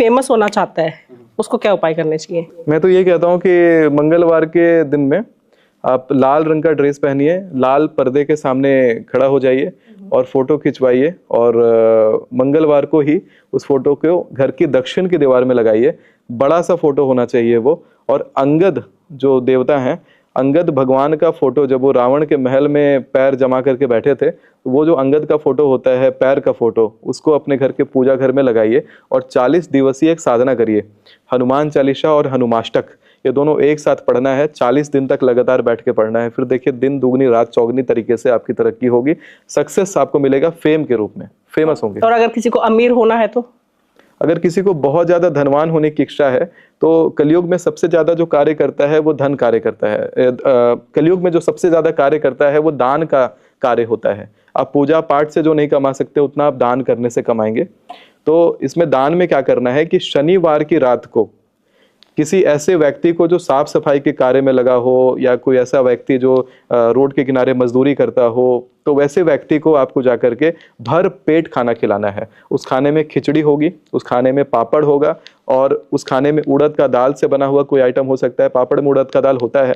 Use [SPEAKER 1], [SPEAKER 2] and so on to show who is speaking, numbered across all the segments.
[SPEAKER 1] Famous होना चाहता है उसको क्या उपाय करने चाहिए?
[SPEAKER 2] मैं तो ये कहता हूँ कि मंगलवार के दिन में आप लाल रंग का ड्रेस पहनिए, लाल पर्दे के सामने खड़ा हो जाइए और फोटो खिंचवाइए और मंगलवार को ही उस फोटो को घर की दक्षिण की दीवार में लगाइए। बड़ा सा फोटो होना चाहिए वो। और अंगद जो देवता हैं, अंगद भगवान का फोटो, जब वो रावण के महल में पैर जमा करके बैठे थे, तो वो जो अंगद का फोटो होता है, पैर का फोटो, उसको अपने घर के पूजा घर में लगाइए और 40 दिवसीय एक साधना करिए। हनुमान चालीसा और हनुमाष्टक ये दोनों एक साथ पढ़ना है, 40 दिन तक लगातार बैठ के पढ़ना है। फिर देखिए दिन दुगनी रात चौगनी तरीके से आपकी तरक्की होगी, सक्सेस आपको मिलेगा फेम के रूप में, फेमस होंगे।
[SPEAKER 1] और अगर किसी को अमीर होना है तो?
[SPEAKER 2] अगर किसी को बहुत ज्यादा धनवान होने की इच्छा है तो कलयुग में सबसे ज्यादा जो कार्य करता है वो धन कार्य करता है। कलयुग में जो सबसे ज्यादा कार्य करता है वो दान का कार्य होता है। आप पूजा पाठ से जो नहीं कमा सकते उतना आप दान करने से कमाएंगे। तो इसमें दान में क्या करना है कि शनिवार की रात को किसी ऐसे व्यक्ति को जो साफ सफाई के कार्य में लगा हो, या कोई ऐसा व्यक्ति जो रोड के किनारे मजदूरी करता हो, तो वैसे व्यक्ति को आपको जाकर के भर पेट खाना खिलाना है। उस खाने में खिचड़ी होगी, उस खाने में पापड़ होगा और उस खाने में उड़द का दाल से बना हुआ कोई आइटम हो सकता है। पापड़ में उड़द का दाल होता है,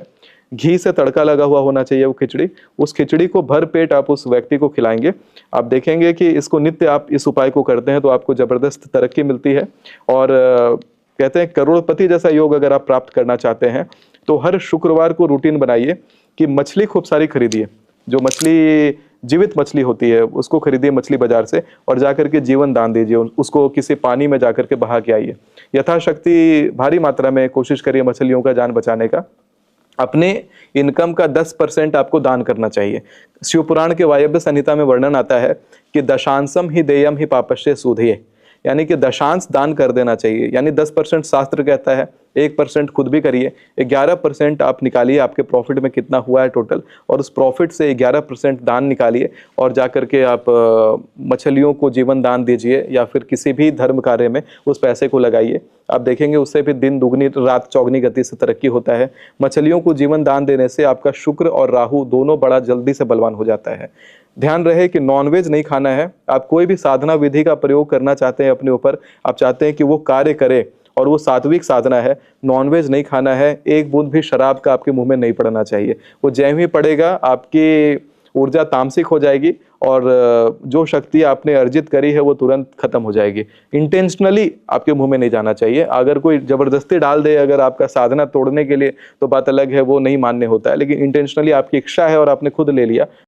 [SPEAKER 2] घी से तड़का लगा हुआ होना चाहिए वो खिचड़ी। उस खिचड़ी को भर पेट आप उस व्यक्ति को खिलाएंगे। आप देखेंगे कि इसको नित्य आप इस उपाय को करते हैं तो आपको जबरदस्त तरक्की मिलती है। और कहते हैं करोड़पति जैसा योग अगर आप प्राप्त करना चाहते हैं तो हर शुक्रवार को रूटीन बनाइए कि मछली खूब सारी खरीदिए। जो मछली जीवित मछली होती है उसको खरीदिए मछली बाजार से और जाकर के जीवन दान दीजिए। उसको किसी पानी में जाकर के बहा के आइए। यथाशक्ति भारी मात्रा में कोशिश करिए मछलियों का जान बचाने का। अपने इनकम का 10% आपको दान करना चाहिए। शिव पुराण के वायव्य संहिता में वर्णन आता है कि दशांशम ही देयम ही पापस्य सूधये, यानी कि दशांश दान कर देना चाहिए। यानी 10% शास्त्र कहता है, 1% खुद भी करिए, 11% आप निकालिए आपके प्रॉफिट में कितना हुआ है टोटल, और उस प्रॉफिट से 11% दान निकालिए और जाकर के आप मछलियों को जीवन दान दीजिए या फिर किसी भी धर्म कार्य में उस पैसे को लगाइए। आप देखेंगे उससे भी दिन दुगनी रात चौगनी गति से तरक्की होता है। मछलियों को जीवन दान देने से आपका शुक्र और राहु दोनों बड़ा जल्दी से बलवान हो जाता है। ध्यान रहे कि नॉनवेज नहीं खाना है। आप कोई भी साधना विधि का प्रयोग करना चाहते हैं अपने ऊपर, आप चाहते हैं कि वो कार्य करे और वो सात्विक साधना है, नॉनवेज नहीं खाना है। एक बूंद भी शराब का आपके मुंह में नहीं पड़ना चाहिए। वो जैसे ही पड़ेगा आपकी ऊर्जा तामसिक हो जाएगी और जो शक्ति आपने अर्जित करी है वो तुरंत खत्म हो जाएगी। इंटेंशनली आपके मुंह में नहीं जाना चाहिए। अगर कोई जबरदस्ती डाल दे अगर आपका साधना तोड़ने के लिए तो बात अलग है, वो नहीं मान्य होता है। लेकिन इंटेंशनली आपकी इच्छा है और आपने खुद ले लिया